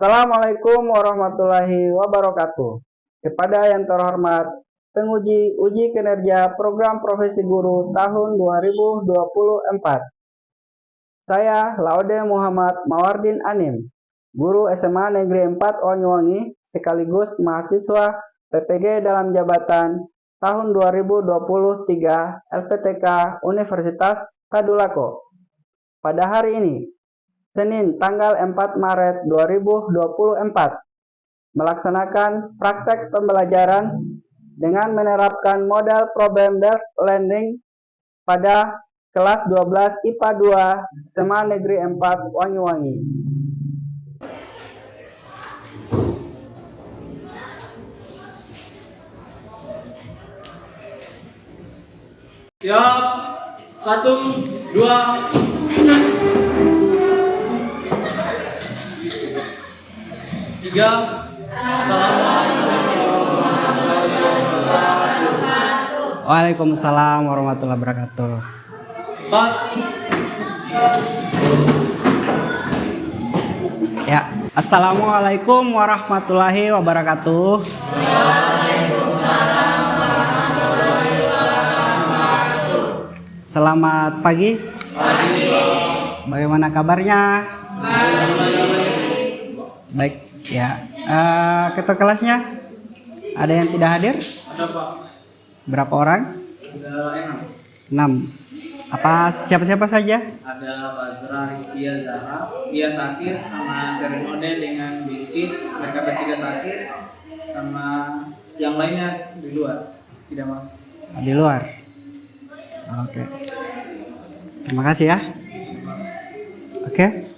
Assalamualaikum warahmatullahi wabarakatuh. Kepada yang terhormat penguji uji kinerja program profesi guru tahun 2024. Saya Laude Muhammad Mawardin Anim, guru SMA Negeri 4 Onywangi sekaligus mahasiswa PPG dalam jabatan tahun 2023 LPTK Universitas Tadulako. Pada hari ini, Senin tanggal 4 Maret 2024, melaksanakan praktek pembelajaran dengan menerapkan model problem-based learning pada kelas 12 IPA 2 SMA Negeri 4 Onywangi. Siap, 1, 2, 3. Waalaikumsalam warahmatullahi wabarakatuh. 4. Ya, Assalamualaikum warahmatullahi wabarakatuh. Selamat pagi. Bagaimana kabarnya? Baik, ya. Ketua kelasnya ada yang tidak hadir? Ada Pak. Berapa orang? Ada 6. 6. Apa siapa-siapa saja? Ada Fazra Rizkia Zahra, dia sakit, sama Serinode dengan Bilkis, mereka bertiga sakit, sama yang lainnya di luar, tidak masuk. Di luar. Oke. Terima kasih ya. Oke.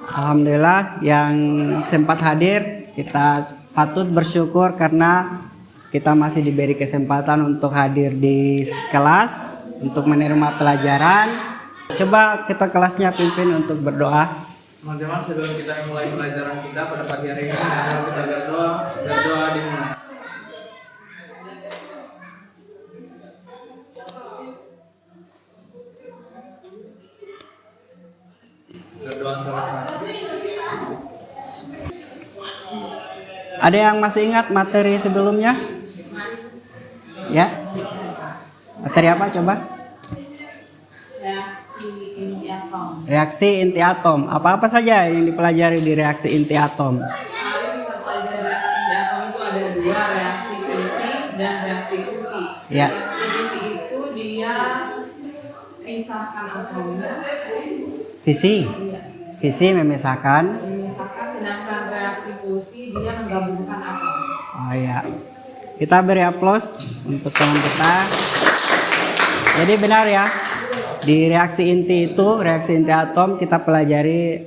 Alhamdulillah yang sempat hadir, kita patut bersyukur karena kita masih diberi kesempatan untuk hadir di kelas untuk menerima pelajaran. Coba kita kelasnya pimpin untuk berdoa. Teman-teman, sebelum kita mulai pelajaran kita pada pagi hari ini, kita berdoa dimulai. Berdoa sama-sama. Ada yang masih ingat materi sebelumnya? Ya. Materi apa coba? Reaksi inti atom. Apa-apa saja yang dipelajari di reaksi inti atom? Reaksi atom itu ada 2, reaksi fisi dan reaksi fusi. Ya. Reaksi fisi itu dia pisahkan atomnya. Fisi. Iya. Fisi memisahkan. Sedangkan reaksi fusi dia menggabungkan atom. Oh ya. Kita beri aplaus untuk teman kita. Jadi benar ya. Di reaksi inti itu, reaksi inti atom kita pelajari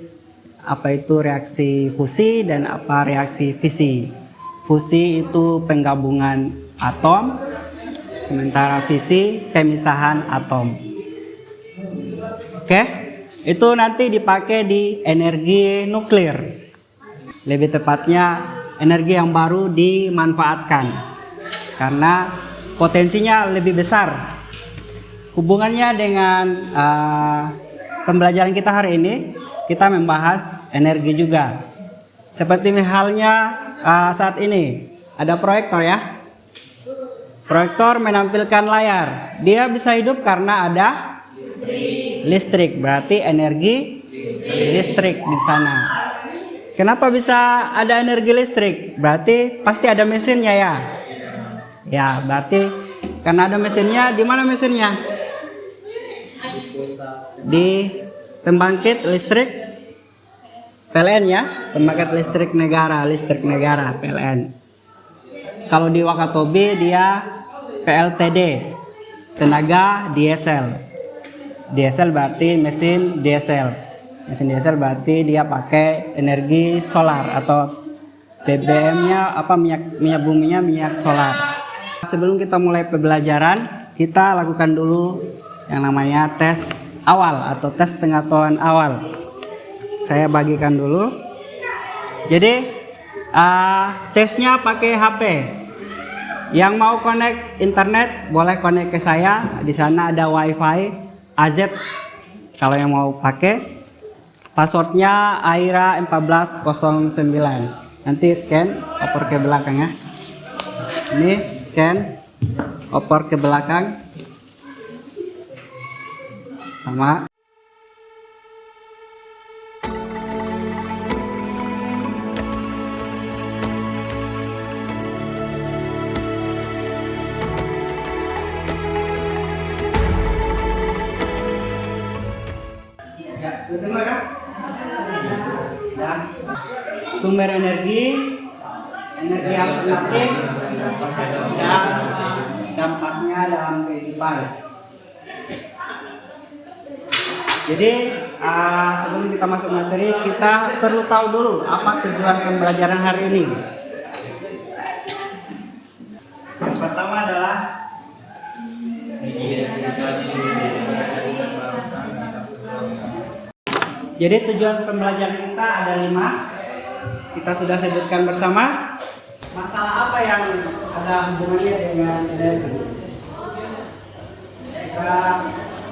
apa itu reaksi fusi dan apa reaksi fisi. Fusi itu penggabungan atom, sementara fisi pemisahan atom. Oke, itu nanti dipakai di energi nuklir. Lebih tepatnya energi yang baru dimanfaatkan karena potensinya lebih besar. Hubungannya dengan pembelajaran kita hari ini, kita membahas energi juga. Seperti halnya saat ini ada proyektor ya. Proyektor menampilkan layar. Dia bisa hidup karena ada listrik. Berarti energi listrik di sana. Kenapa bisa ada energi listrik? Berarti pasti ada mesinnya ya. Ya, berarti karena ada mesinnya. Di mana mesinnya? Di pembangkit listrik PLN ya, pembangkit listrik negara PLN. Kalau di Wakatobi dia PLTD, tenaga diesel. Diesel berarti mesin diesel. Mesin diesel berarti dia pakai energi solar atau BBM-nya apa minyak buminya minyak solar. Sebelum kita mulai pembelajaran, kita lakukan dulu yang namanya tes awal atau tes pengetahuan awal. Saya bagikan dulu. Jadi tesnya pakai HP. Yang mau connect internet boleh connect ke saya. Di sana ada WiFi AZ. Kalau yang mau pakai Passwordnya Aira 1409. Nanti scan, oper ke belakang ya. Ini scan, oper ke belakang. Sama. Ya, terima kan? Dan sumber energi alternatif, dan dampaknya dalam kehidupan. Jadi sebelum kita masuk materi, kita perlu tahu dulu apa tujuan pembelajaran hari ini. Yang pertama adalah jadi tujuan pembelajaran kita ada 5. Kita sudah sebutkan bersama. Masalah apa yang ada hubungannya dengan energi? Kita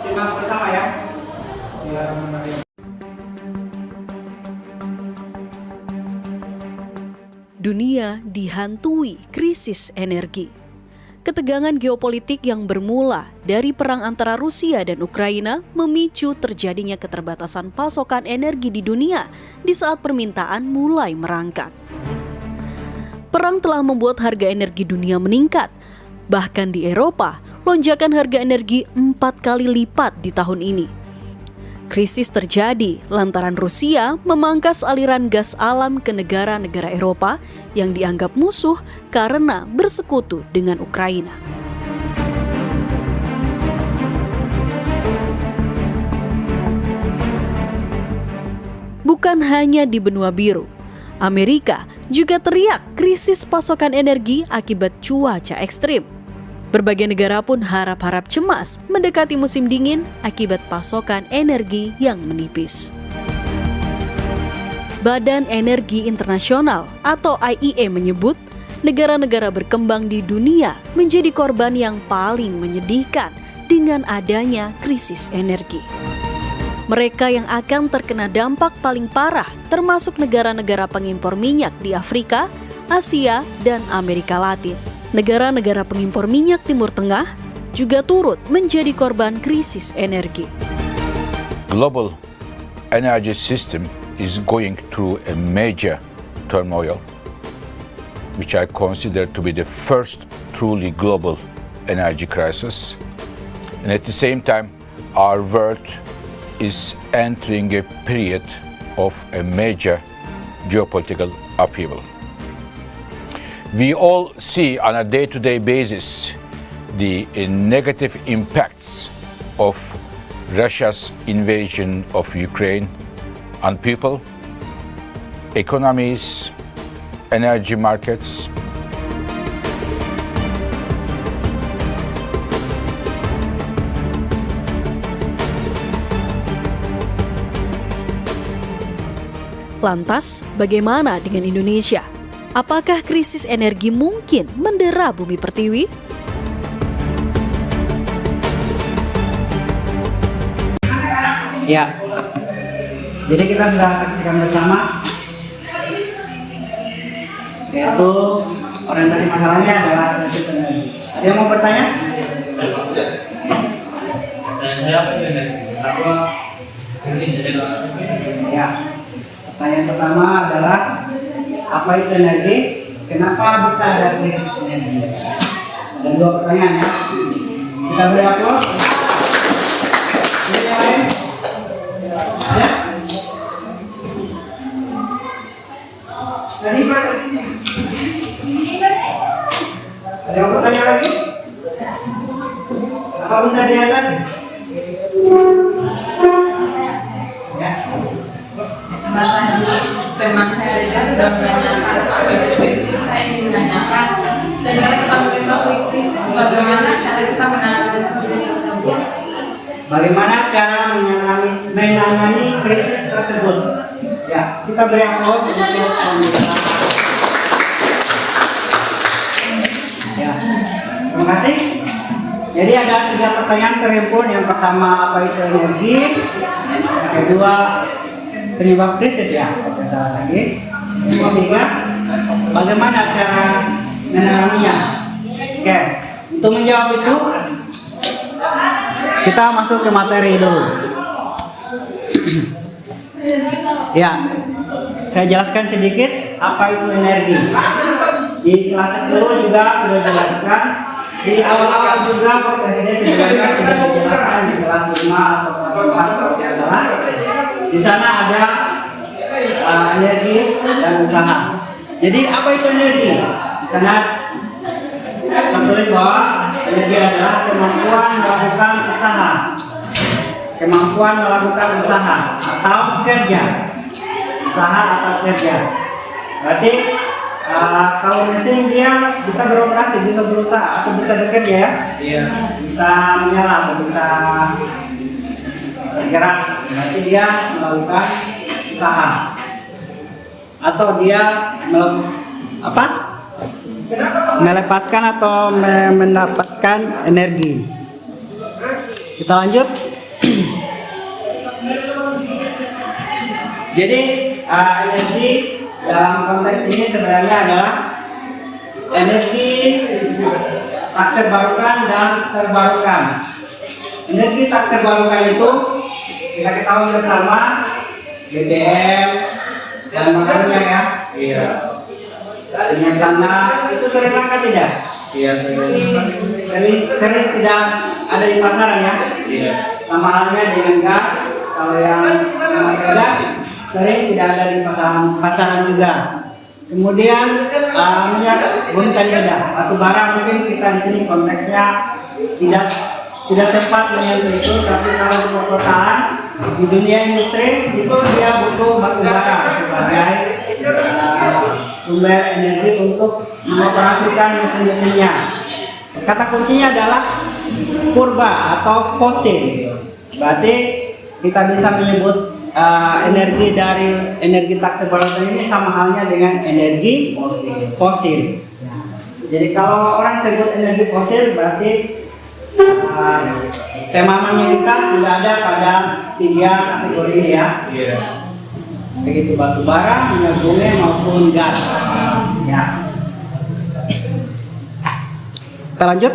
simak bersama ya. Dunia dihantui krisis energi. Ketegangan geopolitik yang bermula dari perang antara Rusia dan Ukraina memicu terjadinya keterbatasan pasokan energi di dunia di saat permintaan mulai merangkak. Perang telah membuat harga energi dunia meningkat. Bahkan di Eropa, lonjakan harga energi 4 kali lipat di tahun ini. Krisis terjadi lantaran Rusia memangkas aliran gas alam ke negara-negara Eropa yang dianggap musuh karena bersekutu dengan Ukraina. Bukan hanya di benua biru, Amerika juga teriak krisis pasokan energi akibat cuaca ekstrim. Berbagai negara pun harap-harap cemas mendekati musim dingin akibat pasokan energi yang menipis. Badan Energi Internasional atau IEA menyebut negara-negara berkembang di dunia menjadi korban yang paling menyedihkan dengan adanya krisis energi. Mereka yang akan terkena dampak paling parah termasuk negara-negara pengimpor minyak di Afrika, Asia, dan Amerika Latin. Negara-negara pengimpor minyak Timur Tengah juga turut menjadi korban krisis energi. Global energy system is going through a major turmoil, which I consider to be the first truly global energy crisis. And at the same time, our world is entering a period of a major geopolitical upheaval. We all see on a day-to-day basis the negative impacts of Russia's invasion of Ukraine on people, economies, energy markets. Lantas, bagaimana dengan Indonesia? Apakah krisis energi mungkin mendera bumi pertiwi? Ya, jadi kita sudah saksikan bersama, yaitu orientasi masalahnya adalah krisis energi. Ada yang mau bertanya? Saya apa itu energi? Apa krisis energi? Ya, pertanyaan pertama adalah apa itu energi? Kenapa bisa ada krisis energi? Ada 2 pertanyaan ya. Kita beri aplaus. Ini yang lain? Ada? Tadi Pak. Ada yang bertanya lagi? Apa bisa diatasi? Ya. Teman saya sudah menanyakan apa itu krisis, saya ingin menanyakan sebenarnya kita mengetahui krisis, bagaimana cara kita menangani krisis tersebut? Bagaimana cara menangani krisis tersebut? Ya, kita beri aplaus untuk pemirsa. Ya, terima kasih. Jadi ada 3 pertanyaan terhimpun. Yang pertama, apa itu energi? Yang kedua, penyebab krisis ya. Oke, salah lagi. Yang ketiga, bagaimana cara menangani? Oke, untuk menjawab itu kita masuk ke materi dulu. Ya, saya jelaskan sedikit apa itu energi. Di kelas 10 juga sudah jelaskan. Di awal-awal juga Pak Presiden sebenarnya sudah dijelaskan di kelas 5 atau kelas 4 kalau tidak salah. Di sana ada energi dan usaha. Jadi apa itu energi? Di sana tertulis bahwa energi adalah kemampuan melakukan usaha, kemampuan melakukan usaha atau kerja, usaha atau kerja. Berarti kalau mesin dia bisa beroperasi, bisa berusaha atau bisa bekerja ya, Iya. bisa menyala atau bisa bergerak. Berarti dia melakukan usaha atau dia melepaskan atau mendapatkan energi. Kita lanjut. Jadi energi dalam konteks ini sebenarnya adalah energi tak terbarukan dan terbarukan. Energi tak terbarukan itu kita ketahui bersama BBM dan makanya ya. Iya. Minyak tanah itu sering langka tidak? Iya, Sering tidak ada di pasaran ya. Iya. Sama halnya dengan gas. Kalau yang memakai gas sering tidak ada di pasaran juga. Kemudian minyak bumi tadi sudah, batu bara mungkin kita di sini konteksnya tidak sempat menyentuh itu, tapi kalau di perkotaan di dunia industri itu dia butuh batu bara sebagai sumber energi untuk mengoperasikan mesin-mesinnya. Kata kuncinya adalah purba atau fosil. Berarti kita bisa menyebut energi dari energi tak terbarukan ini sama halnya dengan energi fosil. Jadi kalau orang sebut energi fosil berarti pemahamannya kita sudah ada pada 3 kategori ini ya. Iya. Begitu batu bara, minyak bumi maupun gas. Ya. Kita lanjut.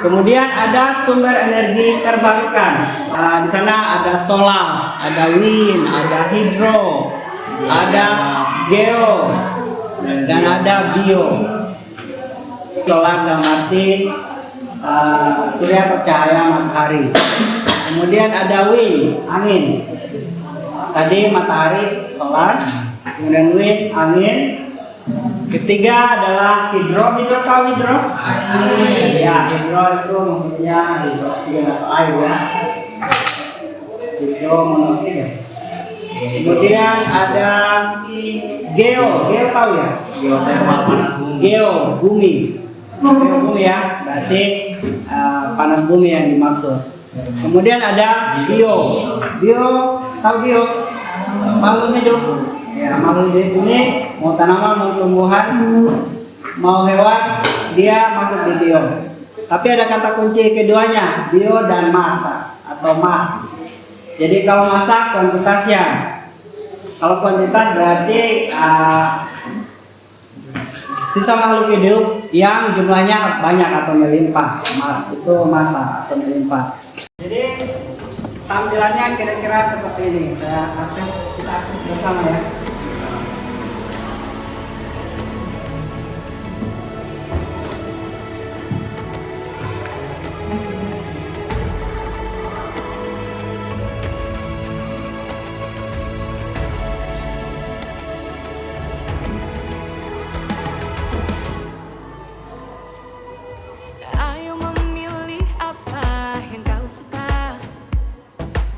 Kemudian ada sumber energi terbarukan. Di sana ada solar, ada wind, ada hidro, ada geo, dan ada bio. Solar dalam arti surya atau cahaya matahari. Kemudian ada wind, angin. Tadi matahari, solar. Kemudian wind, angin. Ketiga adalah hidro. Hidro tahu hidro? Ya, hidro itu maksudnya hidroksigen atau air ya. Hidro monoksigen. Kemudian ada geo. Geo tahu ya? Geo bumi. Geo bumi ya. Berarti panas bumi yang dimaksud. Kemudian ada bio. Bio tahu bio? Makhluk hidup. Ya, makhluk hidup ini mau tanaman, mau tumbuhan, mau hewan, dia masuk di bio. Tapi ada kata kunci keduanya, bio dan massa atau mass. Jadi kalau massa kuantitasnya, kalau kuantitas berarti sisa makhluk hidup yang jumlahnya banyak atau melimpah. Mass itu massa atau melimpah. Jadi tampilannya kira-kira seperti ini. Kita akses bersama ya.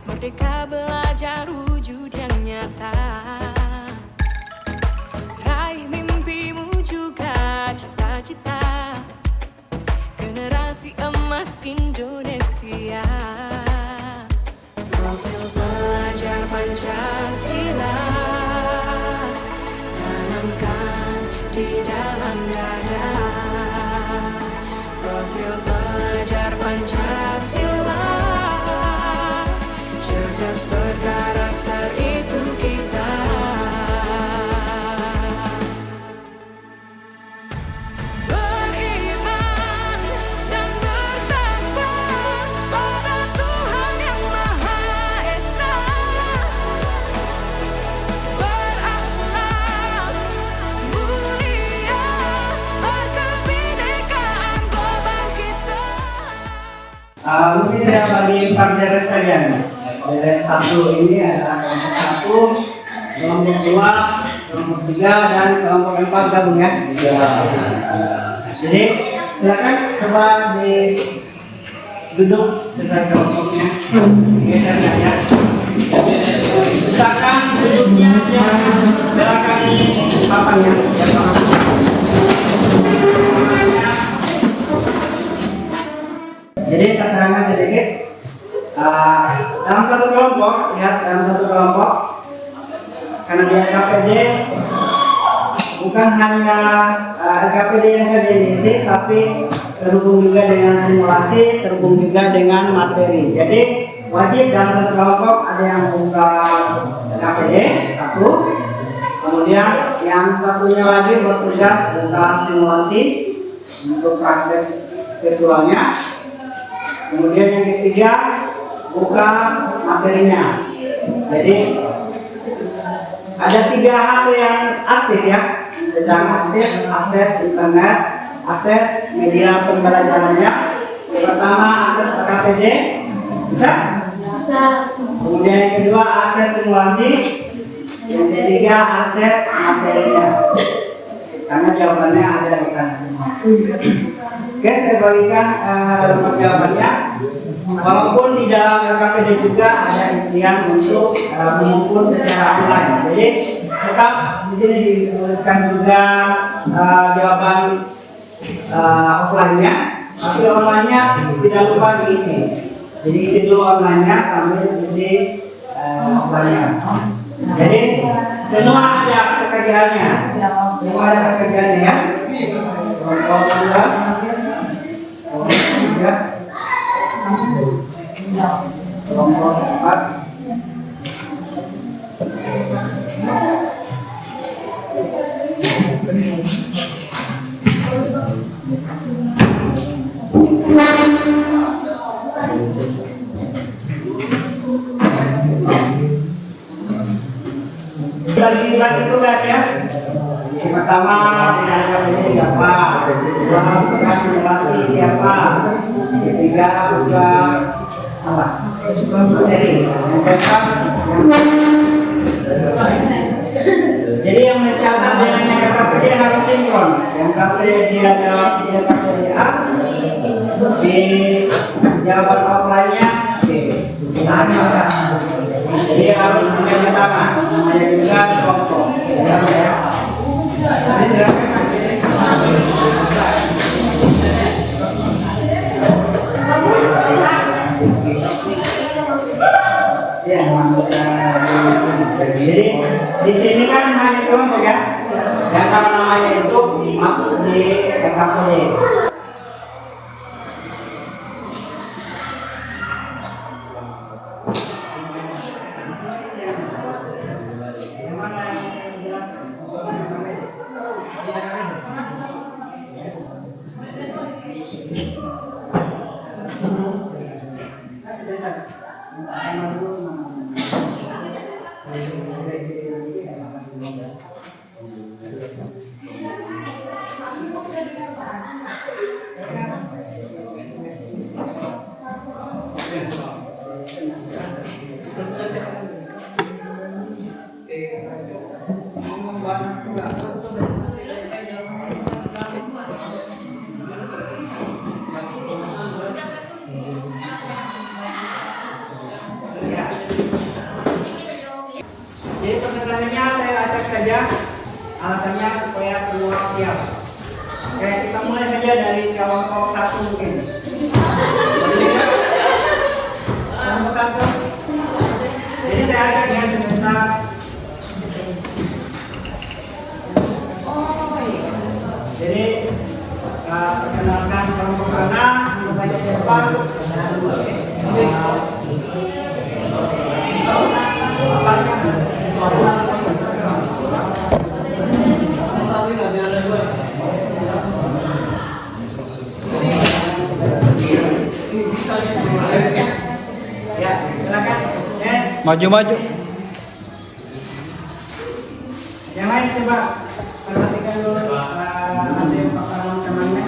Merdeka belajar wujud yang nyata. Raih mimpimu juga cita-cita. Generasi emas Indonesia. Profil pelajar Pancasila tanamkan di dalam dada. Profil pelajar Pancasila Mungkin saya bagi per deret saja nih. Deret 1 ini adalah kelompok 1, kelompok 2, kelompok 3, dan kelompok 4 gabung ya. Jadi silakan coba duduk sesuai kelompoknya. Geser saja. Usahakan duduknya jangan belakangi papannya. Jadi saya terangkan sedikit. Dalam satu kelompok, lihat dalam satu kelompok, karena di LKPD bukan hanya LKPD yang saja diisi, tapi terhubung juga dengan simulasi, terhubung juga dengan materi. Jadi wajib dalam satu kelompok ada yang buka LKPD 1, kemudian yang satunya lagi bertugas buka simulasi untuk praktek virtualnya. Kemudian yang ketiga buka materinya. Jadi ada 3 hal yang aktif ya, sedang aktif: akses internet, akses media pembelajarannya. Pertama akses LKPD, bisa? Kemudian yang kedua akses simulasi, yang ketiga akses materinya. Karena jawabannya ada di sana semua. Oke, saya bagikan jawabannya. Walaupun di dalam LKPD juga ada isian untuk mengumpul secara online. Jadi tetap di sini dituliskan juga jawaban offline-nya, tapi online-nya tidak lupa diisi. Jadi isi dulu online-nya sambil isi offline-nya. Jadi semua ada pekerjaannya. Semua ada pekerjaannya ya. Kelompok 2, kelompok 4. Bagi tugas ya. Yang pertama dengan ini siapa, kedua bekas simulasi siapa, ketiga juga apa materi, yang keempat jadi yang mencatat dengan yang LKPD harus sinkron. Yang satu dia jawab di LKPD A, di jawaban offline-nya B, sama. Jadi harus bersama, namanya juga kelompok. Jadi silakan. Ya, jadi di sini kan hanya kelompok ya, yang nama-namanya itu masuk di LKPD. Jadi pertanyaannya saya acak saja, alasannya supaya semua siap. Oke, kita mulai saja dari kelompok 1 mungkin. Kelompok 1. Jadi saya acak ya sebentar. Jadi perkenalkan kelompok mana, membaca depan dan ya, silakan. Maju-maju. Yang lain coba perhatikan dulu hasil paparan temannya.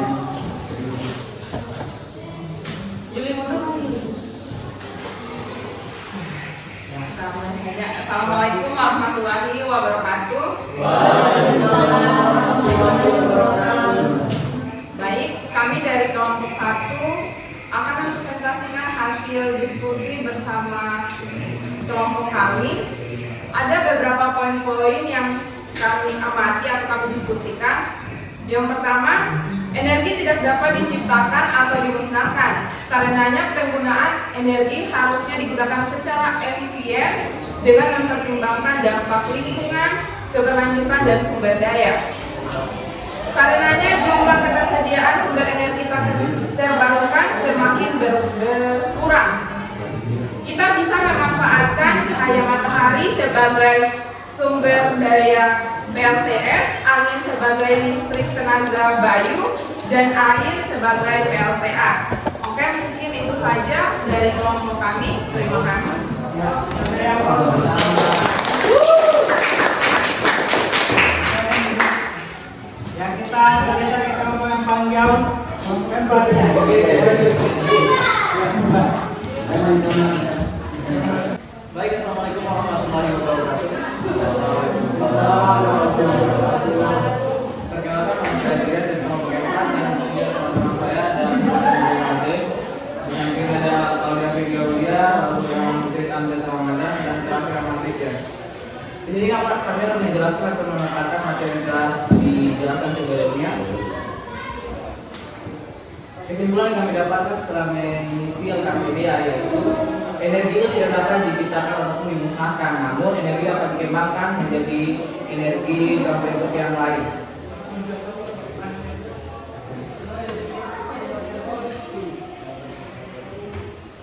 Assalamualaikum warahmatullahi wabarakatuh. Baik, kami dari kelompok 1 akan mempresentasikan hasil diskusi bersama kelompok kami. Ada beberapa poin-poin yang kami amati atau kami diskusikan. Yang pertama, energi tidak dapat diciptakan atau dimusnahkan. Karenanya penggunaan energi harusnya digunakan secara efisien dengan mempertimbangkan dampak lingkungan, keberlanjutan, dan sumber daya. Karenanya jumlah ketersediaan sumber energi terbarukan semakin berkurang. Kita bisa memanfaatkan cahaya matahari sebagai sumber daya PLTS, angin sebagai listrik tenaga bayu, dan air sebagai PLTA. Oke, mungkin itu saja dari kelompok kami. Terima kasih. Ya, kita bergeser ke kelompok yang paling jauh. Kelompok yang paling jauh. Baik, assalamualaikum warahmatullahi wabarakatuh. Perkenalkan, nama saya Adrian dari kelompok yang 4 dan di sini ada teman-teman saya dan Ade. Di samping ada Claudia Vigaulia, lalu yang Putri Amjad Ramadan, dan terakhir Rahman Ridwan. Di sini kami akan menjelaskan atau mengatakan materi yang telah dijelaskan sebelumnya. Kesimpulan yang kami dapatkan setelah mengisi LKPD yaitu energi itu tidak dapat diciptakan ataupun dimusnahkan, namun energi dapat dikembangkan menjadi energi dalam bentuk yang lain.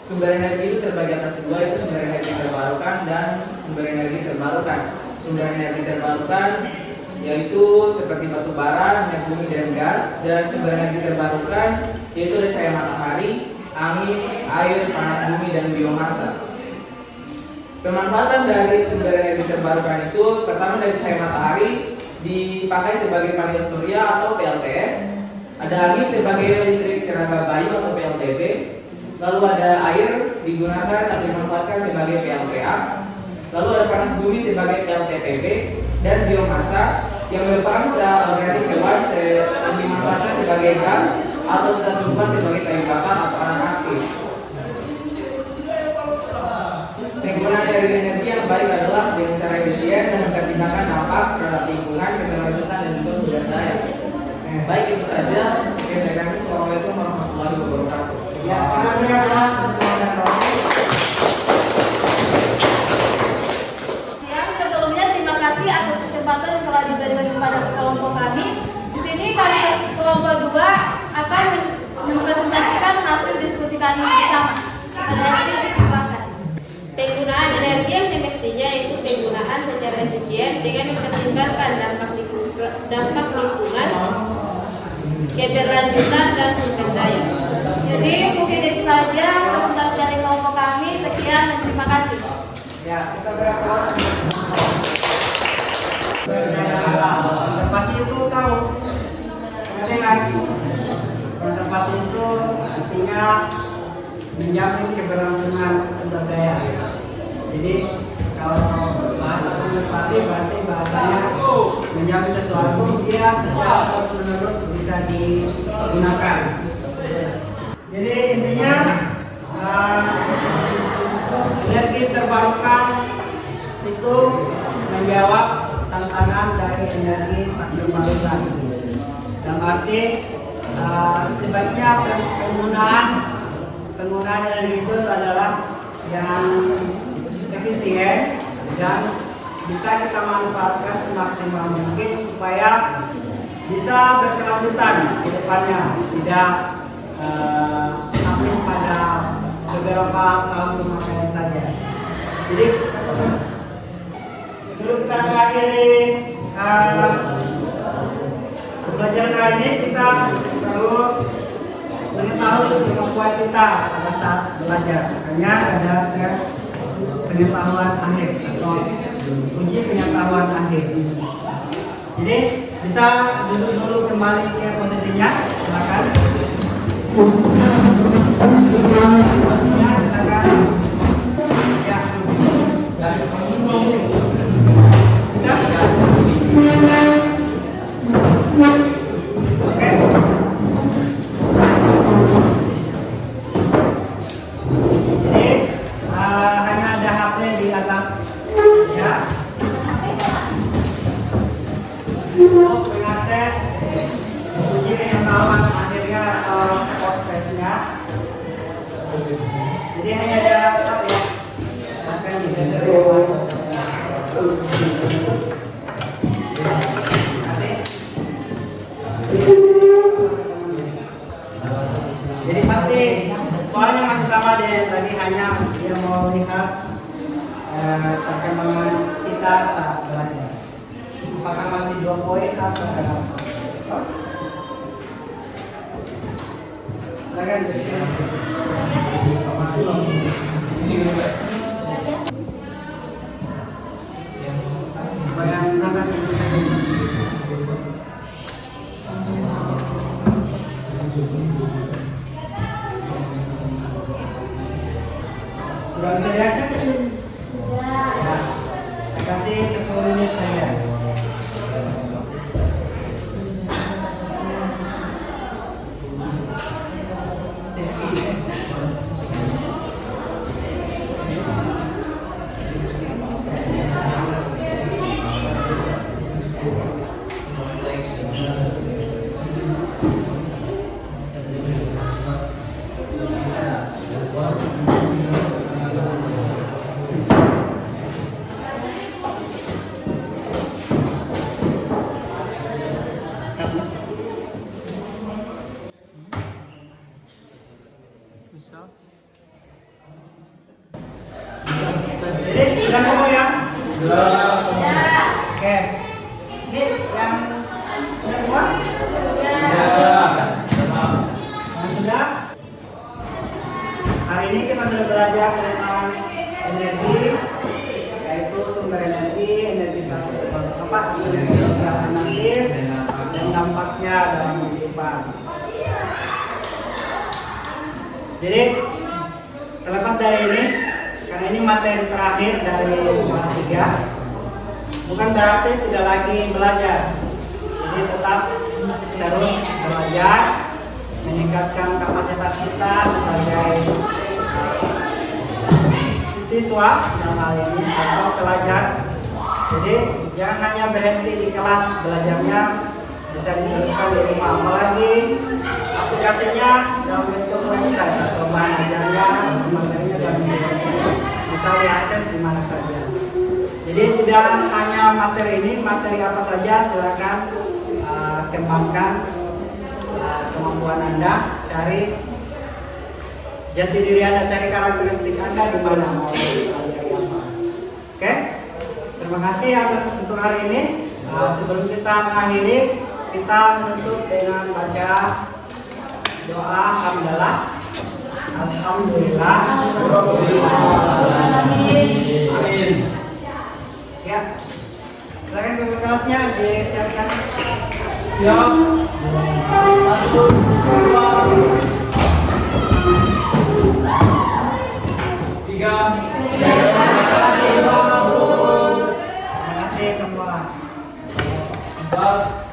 Sumber energi itu terbagi atas dua, yaitu sumber energi terbarukan dan sumber energi terbarukan. Sumber energi terbarukan yaitu seperti batu bara, minyak bumi, dan gas, dan sumber energi terbarukan yaitu ada cahaya matahari, angin, air, panas bumi, dan biomasa. Pemanfaatan dari sumber energi terbarukan itu pertama dari cahaya matahari dipakai sebagai panel surya atau PLTS, ada angin sebagai listrik tenaga bayu atau PLTB, lalu ada air digunakan atau dimanfaatkan sebagai PLTA, lalu ada panas bumi sebagai PLTPB, dan biomasa yang merupakan sisa organik hewan yang dimanfaatkan sebagai gas atau sisa tumbuhan sebagai kayu bakar atau arang aktif. Penggunaan dari energi yang baik adalah dengan cara efisien dan mempertimbangkan dampak terhadap lingkungan, keberlanjutan, dan juga sumber daya. Baik, itu saja. Sekian dari kami. Assalamualaikum warahmatullahi wabarakatuh. Ya, Sebelumnya terima kasih atas kesempatan yang telah diberikan kepada kelompok kami. Di sini kami kelompok 2 akan mempresentasikan hasil diskusi kami bersama. Pada hasil kesepakatan. Penggunaan energi yang semestinya itu penggunaan secara efisien dengan mempertimbangkan dampak lingkungan, keberlanjutan, dan sumber daya. Jadi mungkin itu saja presentasi dari kelompok kami. Sekian dan terima kasih. ya, kita berapa? Konservasi itu tahu. Dengan konservasi itu artinya menjamin keberlangsungan sumber daya. Jadi kalau bahasa konservasi berarti bahasanya menjamin sesuatu dia secara terus menerus bisa digunakan. Jadi intinya energi terbarukan itu menjawab tantangan dari energi tak terbarukan. Dalam arti sebaiknya penggunaan energi itu adalah yang efisien dan bisa kita manfaatkan semaksimal mungkin supaya bisa berkelanjutan di depannya, tidak habis pada beberapa tahun kemudian saja. Jadi sebelum kita mengakhiri pelajaran kali ini, kita perlu mengetahui kemampuan kita pada saat belajar. Makanya ada tes pengetahuan akhir atau uji pengetahuan akhir. Jadi bisa duduk dulu kembali ke posisinya, silakan. Posisinya silakan. Ya. post testnya. Jadi hanya ada apa ya? Akan digeser ya. Jadi pasti soalnya masih sama deh, tadi hanya dia mau lihat perkembangan kita saat belajar. Apakah masih 2 poin atau berapa? Silakan bayang sangat sudah bisa diakses? Ya. Saya kasih 10 menit saja. Jadi sudah semua ya? Sudah. Oke. Ini yang sudah semua? Sudah. Hari ini kita sudah belajar tentang energi, yaitu sumber energi, energi alternatif, dan dampaknya dalam kehidupan. Jadi terlepas dari ini, karena ini materi terakhir dari kelas 3, bukan berarti tidak lagi belajar. Jadi tetap terus belajar, meningkatkan kapasitas kita sebagai siswa dalam hal ini atau pelajar. Jadi jangan hanya berhenti di kelas belajarnya, bisa diteruskan di rumah, apalagi aplikasinya dalam bentuk website atau bahan ajarnya, materinya dalam bentuk website, bisa diakses di mana saja. Jadi tidak hanya materi ini, materi apa saja silakan kembangkan kemampuan Anda, cari jati diri Anda, cari karakteristik Anda di mana mau belajar apa. Oke? Terima kasih atas untuk hari ini. Sebelum kita mengakhiri, kita menutup dengan baca doa hamdalah. Alhamdulillah. Amin. Ya. Silakan ke kelasnya disiapkan. Siap. 1, 2, 3. Terima kasih semua. 4.